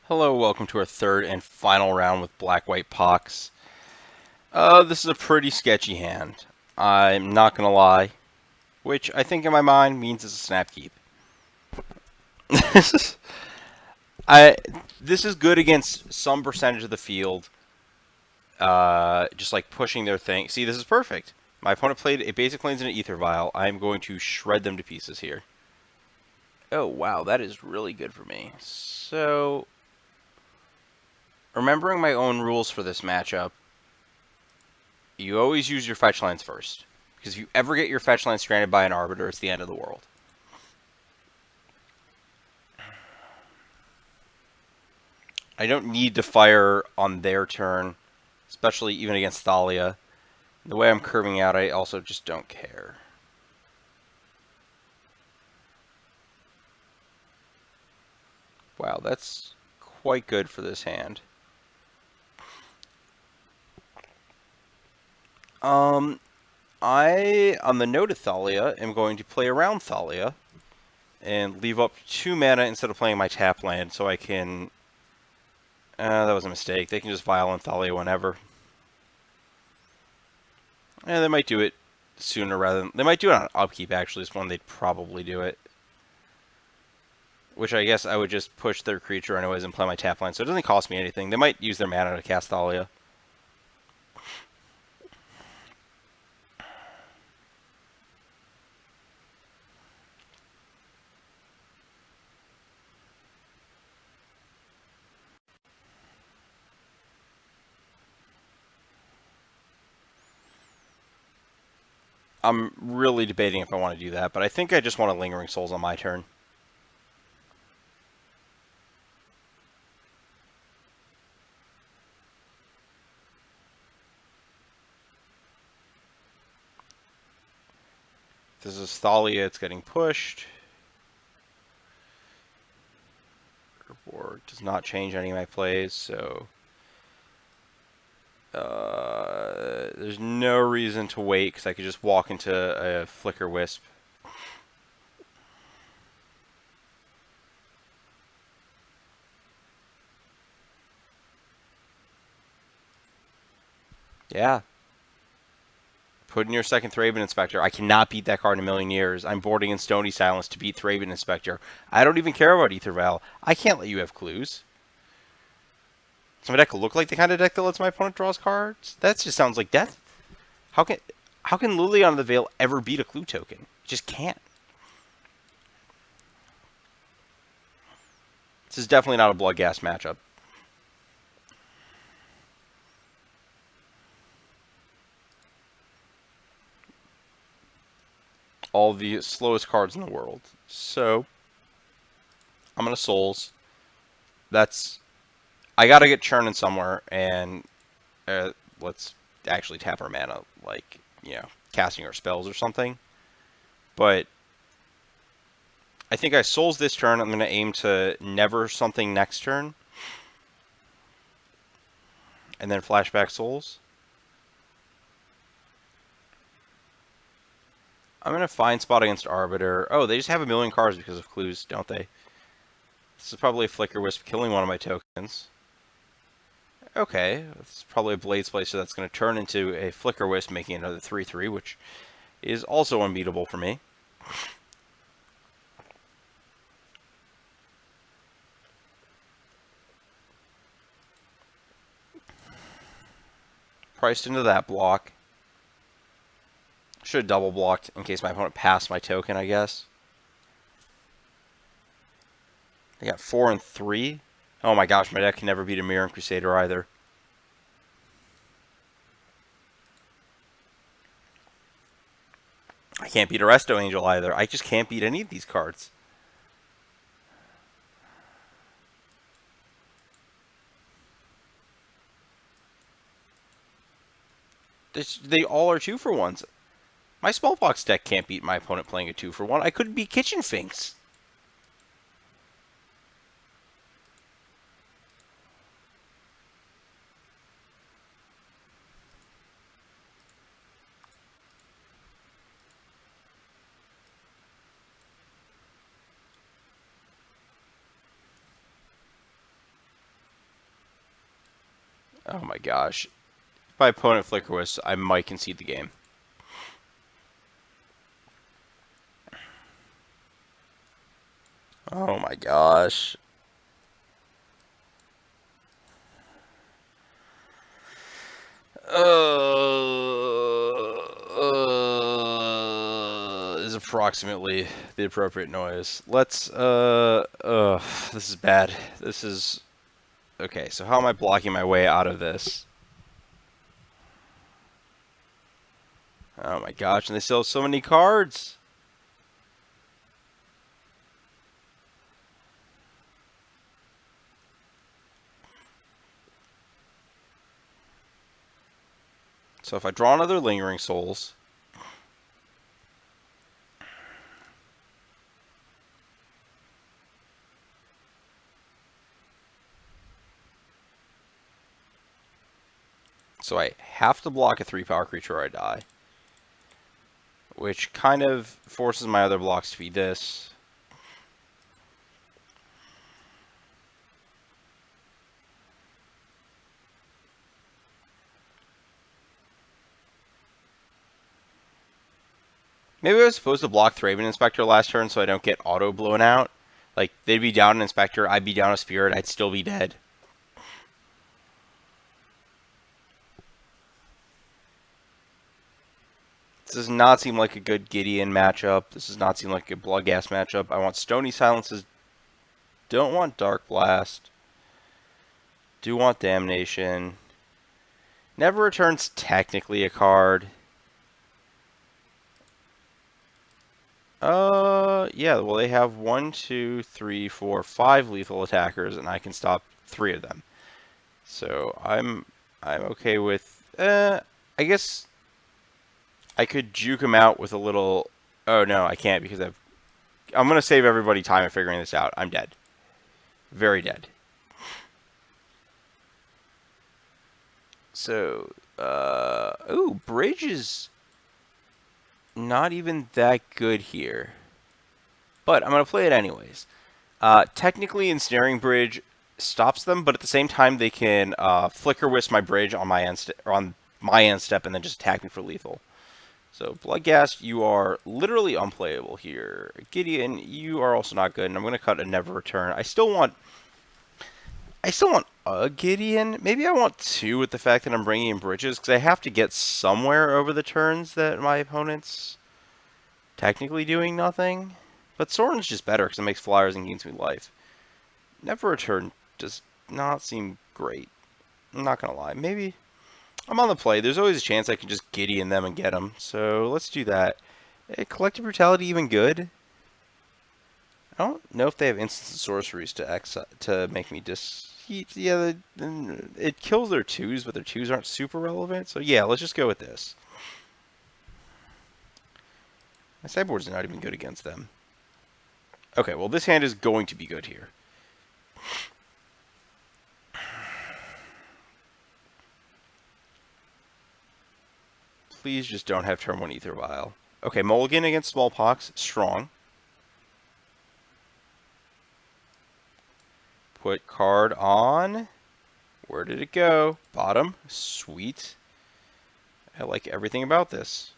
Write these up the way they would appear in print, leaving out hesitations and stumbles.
Hello, welcome to our third and final round with Black-White Pox. This is a pretty sketchy hand. I'm not gonna lie, which I think in my mind means it's a snap keep. I this is good against some percentage of the field. Just like pushing their thing. See, this is perfect. My opponent played a basic lands in an Ether Vial. I'm going to shred them to pieces here. Oh wow, that is really good for me. So, remembering my own rules for this matchup, you always use your fetch lands first. Because if you ever get your fetch land stranded by an Arbiter, it's the end of the world. I don't need to fire on their turn, especially even against Thalia. The way I'm curving out, I also just don't care. Wow, that's quite good for this hand. I, on the note of Thalia, am going to play around Thalia and leave up 2 mana instead of playing my tap land so I can... that was a mistake. They can just Violent Thalia whenever. And they might do it sooner rather than... They might do it on upkeep, actually, is when they'd probably do it. Which I guess I would just push their creature anyways and play my tap line, so it doesn't cost me anything. They might use their mana to cast Thalia. I'm really debating if I want to do that, but I think I just want a Lingering Souls on my turn. This is Thalia, it's getting pushed. Board does not change any of my plays, so... there's no reason to wait, because I could just walk into a Flicker Wisp. Yeah. Put in your second Thraben Inspector. I cannot beat that card in a million years. I'm boarding in Stony Silence to beat Thraben Inspector. I don't even care about Aether Vial. I can't let you have clues. Does my deck look like the kind of deck that lets my opponent draws cards? That just sounds like death. How can Liliana of the Veil ever beat a clue token? Just can't. This is definitely not a Bloodghast matchup. All the slowest cards in the world. So, I'm going to Souls. I got to get churning somewhere, and let's actually tap our mana, like, casting our spells or something. But I think I Souls this turn. I'm going to aim to never something next turn. And then flashback Souls. I'm going to find spot against Arbiter. Oh, they just have a million cards because of clues, don't they? This is probably a Flicker Wisp killing one of my tokens. Okay, it's probably a Blade Splicer that's going to turn into a Flicker Wisp, making another 3/3, which is also unbeatable for me. Priced into that block. Should have double blocked in case my opponent passed my token, I guess. They got 4 and 3. Oh my gosh, my deck can never beat a Mirror Crusader either. I can't beat a Resto Angel either. I just can't beat any of these cards. They all are 2-for-1s. My Smallpox deck can't beat my opponent playing a 2-for-1. I couldn't beat Kitchen Finks. Oh my gosh. If my opponent Flicker Wisp, I might concede the game. Oh my gosh. Is approximately the appropriate noise. Let's, this is bad. This is, okay, so how am I blocking my way out of this? Oh my gosh, and they still have so many cards. So if I draw another Lingering Souls, so I have to block a 3-power creature or I die. Which kind of forces my other blocks to be this. Maybe I was supposed to block Thraben Inspector last turn so I don't get auto blown out. Like, they'd be down an Inspector, I'd be down a Spirit, I'd still be dead. This does not seem like a good Gideon matchup. This does not seem like a Bloodghast matchup. I want Stony Silences. Don't want Dark Blast. Do want Damnation. Never Return's technically a card. Yeah, well, they have 1, 2, 3, 4, 5 lethal attackers, and I can stop 3 of them. So I'm okay with, I guess I could juke him out with a little, oh no, I can't because I'm going to save everybody time in figuring this out. I'm dead. Very dead. So, ooh, Bridge is not even that good here. But I'm going to play it anyways. Technically, Ensnaring Bridge stops them, but at the same time, they can Flicker Wisp my Bridge on my end step and then just attack me for lethal. So, Bloodghast, you are literally unplayable here. Gideon, you are also not good, and I'm going to cut a Never Return. I still want a Gideon. Maybe I want 2 with the fact that I'm bringing in Bridges, because I have to get somewhere over the turns that my opponent's technically doing nothing. But Soren's just better because it makes flyers and gains me life. Never Return does not seem great. I'm not going to lie. Maybe I'm on the play. There's always a chance I can just Gideon them and get them. So let's do that. Collective Brutality even good? I don't know if they have instants and sorceries to make me yeah, it kills their 2s, but their 2s aren't super relevant. So yeah, let's just go with this. My sideboard's not even good against them. Okay, well this hand is going to be good here. Please just don't have turn 1 Ether Vial. Okay, Mulligan against Smallpox, strong. Put card on. Where did it go? Bottom. Sweet. I like everything about this.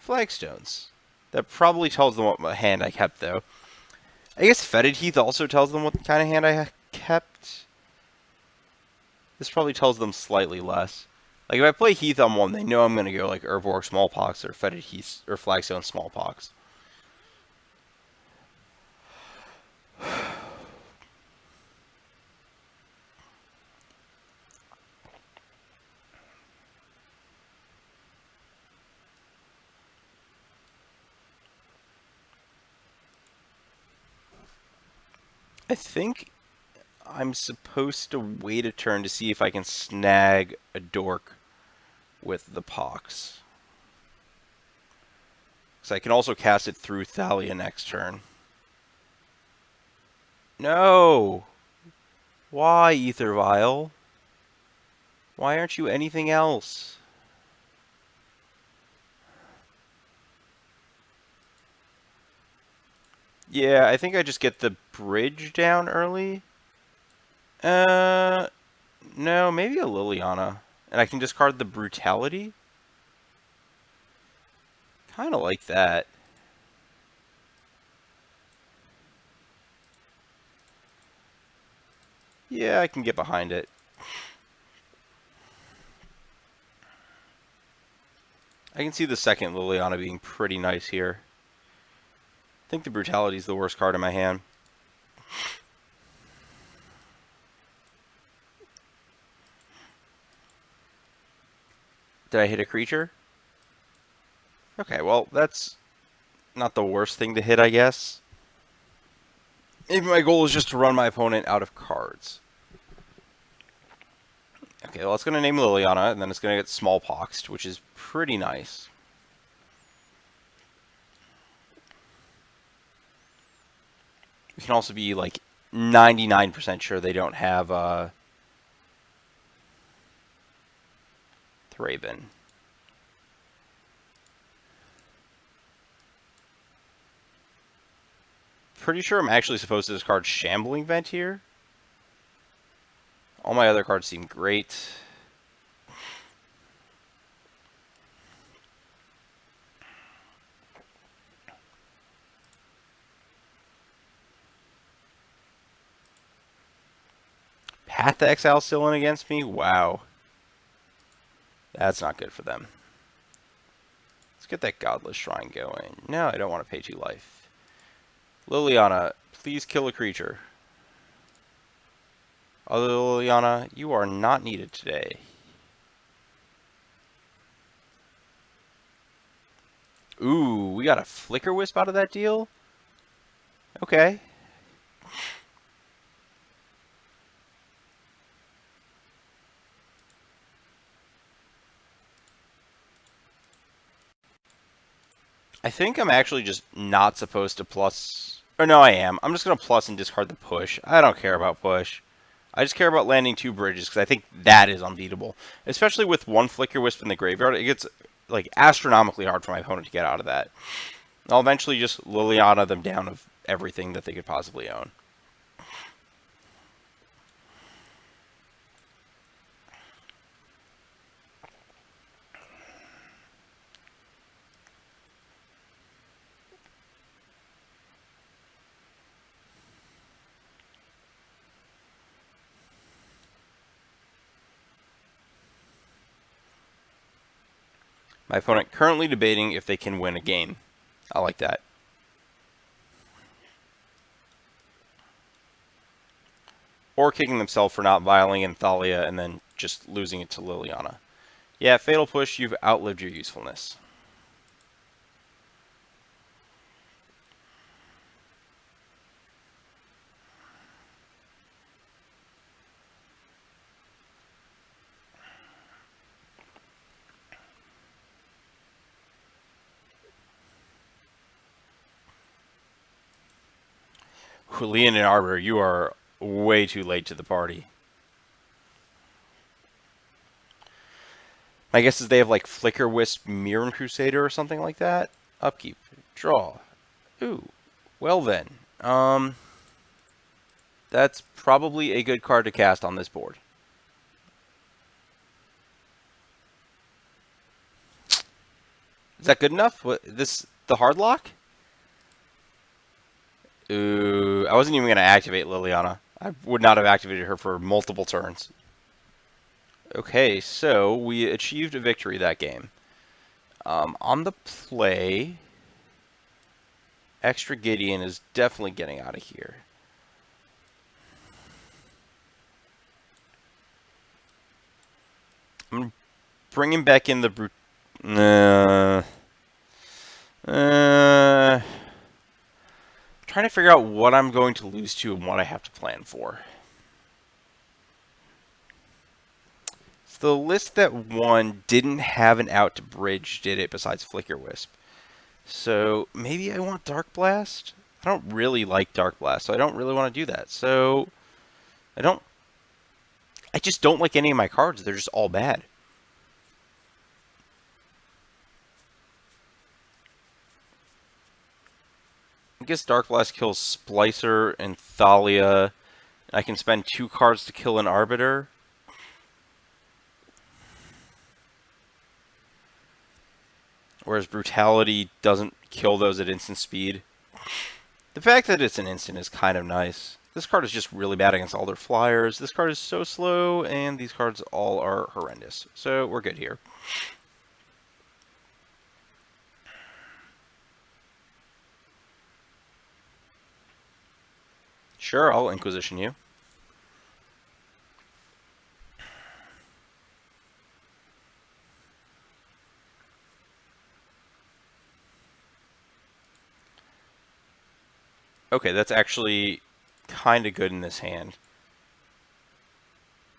Flagstones. That probably tells them what hand I kept, though. I guess Fetid Heath also tells them what kind of hand I kept. This probably tells them slightly less. Like, if I play Heath on one, they know I'm going to go, like, Herborg Smallpox or Fetid Heath or Flagstone Smallpox. I think I'm supposed to wait a turn to see if I can snag a dork with the Pox. Because I can also cast it through Thalia next turn. No! Why, Ether Vial? Why aren't you anything else? Yeah, I think I just get the bridge down early. No, maybe a Liliana. And I can discard the Brutality? Kind of like that. Yeah, I can get behind it. I can see the second Liliana being pretty nice here. I think the Brutality is the worst card in my hand. Did I hit a creature? Okay, well, that's not the worst thing to hit, I guess. Maybe my goal is just to run my opponent out of cards. Okay, well, it's going to name Liliana, and then it's going to get smallpoxed, which is pretty nice. We can also be, like, 99% sure they don't have Thraben. Pretty sure I'm actually supposed to discard Shambling Vent here. All my other cards seem great. Path to Exile still in against me? Wow. That's not good for them. Let's get that Godless Shrine going. No, I don't want to pay 2 life. Liliana, please kill a creature. Other Liliana, you are not needed today. Ooh, we got a Flicker Wisp out of that deal? Okay. I think I'm actually just not supposed to plus... Or no, I am. I'm just going to plus and discard the push. I don't care about push. I just care about landing 2 bridges because I think that is unbeatable. Especially with 1 Flicker Wisp in the graveyard. It gets like astronomically hard for my opponent to get out of that. I'll eventually just Liliana them down of everything that they could possibly own. My opponent currently debating if they can win a game. I like that. Or kicking themselves for not violating Thalia and then just losing it to Liliana. Yeah, Fatal Push, you've outlived your usefulness. Leon and Arbor, you are way too late to the party. My guess is they have like Flicker Wisp, Mirren Crusader, or something like that. Upkeep, draw. Ooh, well then. That's probably a good card to cast on this board. Is that good enough? What, the hard lock? Ooh, I wasn't even going to activate Liliana. I would not have activated her for multiple turns. Okay, so we achieved a victory that game. On the play, Extra Gideon is definitely getting out of here. I'm bringing back in the brute. Trying to figure out what I'm going to lose to and what I have to plan for. So the list that won didn't have an out to bridge, did it, besides Flicker Wisp? So maybe I want Dark Blast? I don't really like Dark Blast, so I don't really want to do that. So I just don't like any of my cards. They're just all bad. I guess Dark Blast kills Splicer and Thalia. I can spend 2 cards to kill an Arbiter. Whereas Brutality doesn't kill those at instant speed. The fact that it's an instant is kind of nice. This card is just really bad against all their flyers. This card is so slow, and these cards all are horrendous. So we're good here. Sure, I'll Inquisition you. Okay, that's actually kind of good in this hand.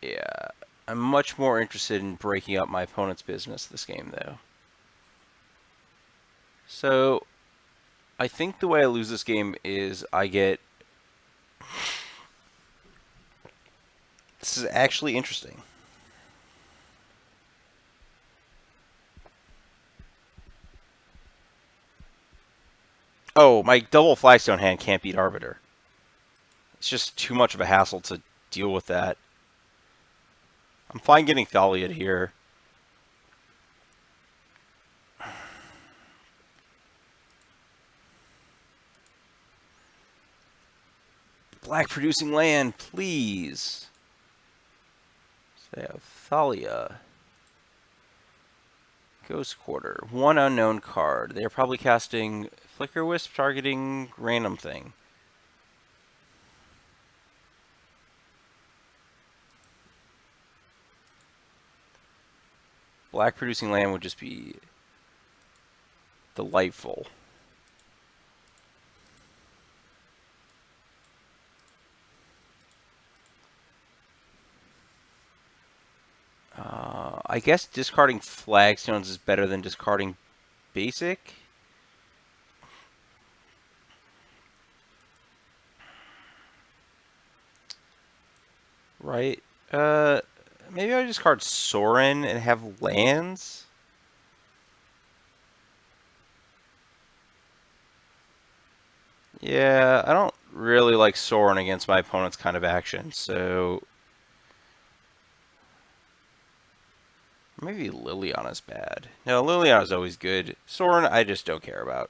Yeah, I'm much more interested in breaking up my opponent's business this game, though. So, I think the way I lose this game is I get... This is actually interesting. Oh, my double flagstone hand can't beat Arbiter. It's just too much of a hassle to deal with that. I'm fine getting Thalia here. Black producing land, please. So they have Thalia. Ghost Quarter. One unknown card. They're probably casting Flicker Wisp targeting random thing. Black producing land would just be delightful. I guess discarding Flagstones is better than discarding Basic. Right? Maybe I discard Sorin and have lands? Yeah, I don't really like Sorin against my opponent's kind of action, so... Maybe Liliana's bad. No, Liliana's always good. Sorin, I just don't care about.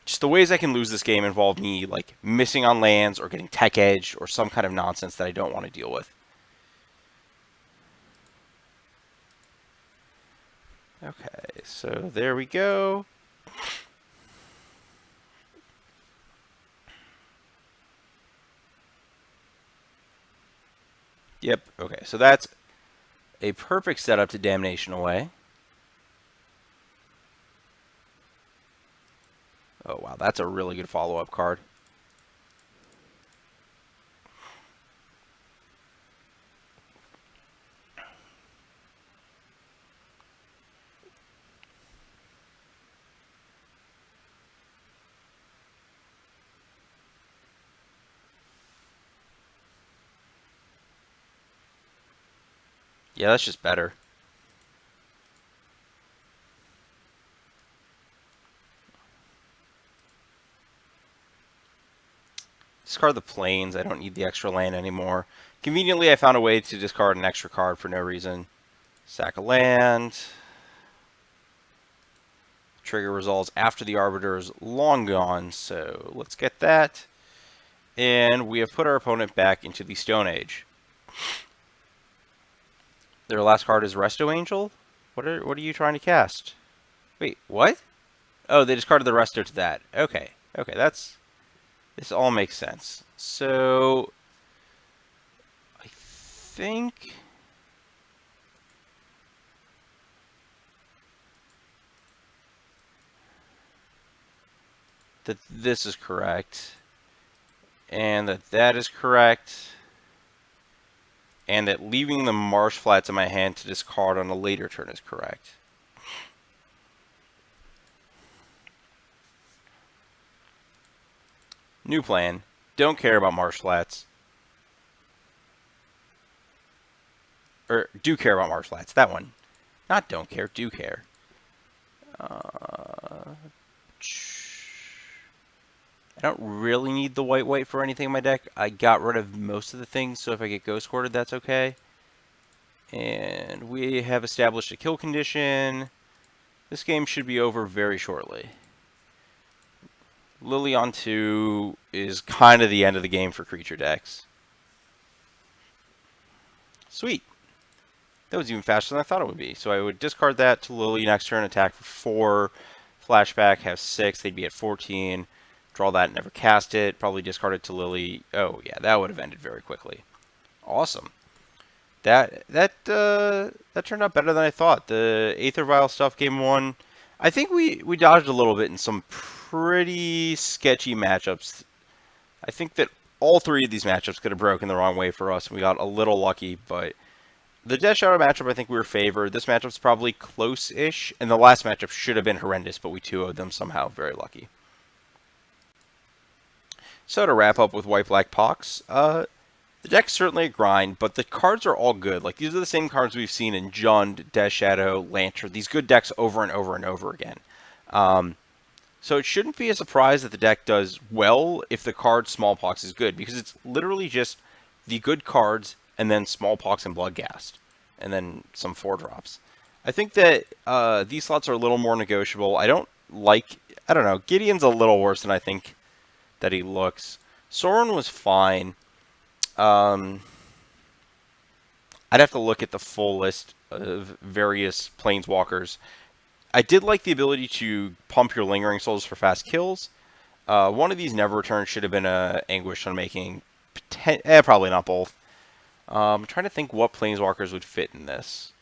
Just the ways I can lose this game involve me, like, missing on lands or getting tech edge or some kind of nonsense that I don't want to deal with. Okay, so there we go. Yep, okay, so that's a perfect setup to Damnation away. Oh, wow, that's a really good follow-up card. Yeah, that's just better. Discard the plains. I don't need the extra land anymore. Conveniently, I found a way to discard an extra card for no reason. Sack a land. Trigger resolves after the Arbiter is long gone, so let's get that. And we have put our opponent back into the Stone Age. Their last card is Resto Angel? What are you trying to cast? Wait, what? Oh, they discarded the Resto to that. Okay. Okay, this all makes sense. So I think that this is correct. And that is correct. And that leaving the Marsh Flats in my hand to discard on a later turn is correct. New plan. Don't care about Marsh Flats. Or do care about Marsh Flats. That one. Not don't care, do care. I don't really need the white for anything in my deck. I got rid of most of the things, so if I get Ghost Quartered, that's okay. And we have established a kill condition. This game should be over very shortly. Lily on 2 is kind of the end of the game for creature decks. Sweet. That was even faster than I thought it would be. So I would discard that to Lily next turn, attack for 4, flashback, have 6, they'd be at 14. Draw that, never cast it, probably discard it to Lily. Oh yeah, that would have ended very quickly. Awesome. That turned out better than I thought. The Aether Vial stuff, game 1, I think we dodged a little bit in some pretty sketchy matchups. I think that all 3 of these matchups could have broken the wrong way for us. We got a little lucky, but the Death Shadow matchup, I think we were favored. This matchup's probably close-ish, and the last matchup should have been horrendous, but we 2-0'd them somehow. Very lucky. So to wrap up with White-Black Pox, the deck's certainly a grind, but the cards are all good. Like, these are the same cards we've seen in Jund, Death Shadow, Lantern. These good decks over and over and over again. So it shouldn't be a surprise that the deck does well if the card Smallpox is good, because it's literally just the good cards and then Smallpox and Bloodghast, and then some 4-drops. I think that these slots are a little more negotiable. I don't know, Gideon's a little worse than I think that he looks. Sorin was fine. I'd have to look at the full list of various Planeswalkers. I did like the ability to pump your Lingering Souls for fast kills. One of these never returns should have been Anguish on making. Probably not both. I'm trying to think what Planeswalkers would fit in this.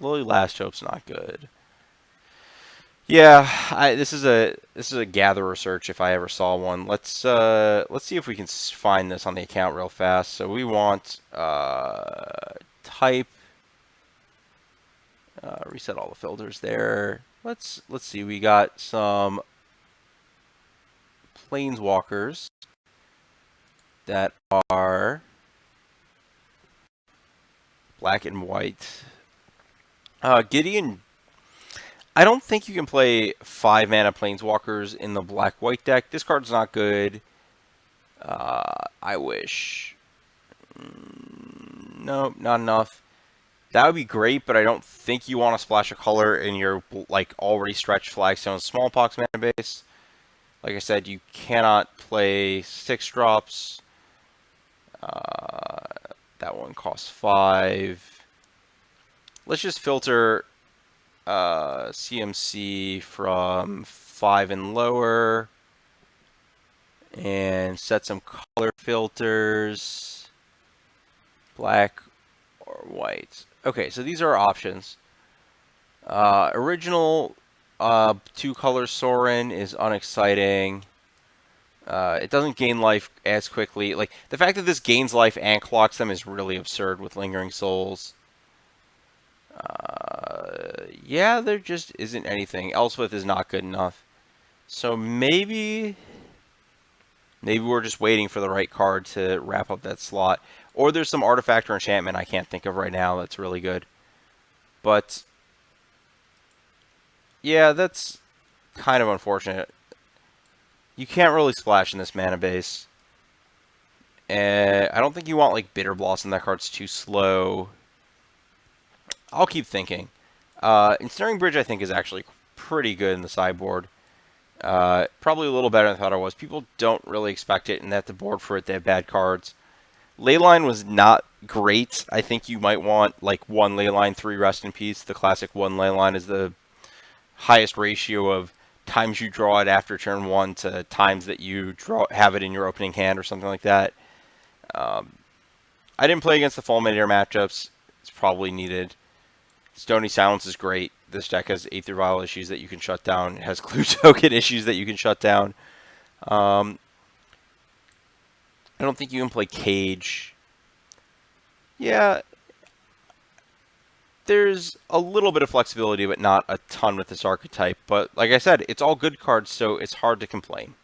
Lily Last Hope's not good. Yeah, this is a gatherer search if I ever saw one. Let's see if we can find this on the account real fast. So we want type. Reset all the filters there. Let's see. We got some Planeswalkers that are black and white. Gideon, I don't think you can play 5-mana Planeswalkers in the black-white deck. This card's not good. I wish. Nope, not enough. That would be great, but I don't think you want to splash a color in your like already stretched Flagstone Smallpox mana base. Like I said, you cannot play 6-drops. That one costs 5. Let's just filter CMC from 5 and lower and set some color filters, black or white. Okay, so these are our options. Original 2-color Sorin is unexciting. It doesn't gain life as quickly. Like, the fact that this gains life and clocks them is really absurd with Lingering Souls. Yeah, there just isn't anything. Elspeth is not good enough. So maybe we're just waiting for the right card to wrap up that slot. Or there's some artifact or enchantment I can't think of right now that's really good. But yeah, that's kind of unfortunate. You can't really splash in this mana base. And I don't think you want like Bitter Blossom. That card's too slow. I'll keep thinking. Ensnaring Bridge I think is actually pretty good in the sideboard. Probably a little better than I thought it was. People don't really expect it, and at the board for it they have bad cards. Leyline was not great. I think you might want like 1 Leyline, 3 Rest in Peace. The classic 1 Leyline is the highest ratio of times you draw it after turn 1 to times that you have it in your opening hand or something like that. I didn't play against the Fulminator matchups. It's probably needed. Stony Silence is great. This deck has Aether Vial issues that you can shut down. It has Clue Token issues that you can shut down. I don't think you can play Cage. Yeah, there's a little bit of flexibility, but not a ton with this archetype. But like I said, it's all good cards, so it's hard to complain.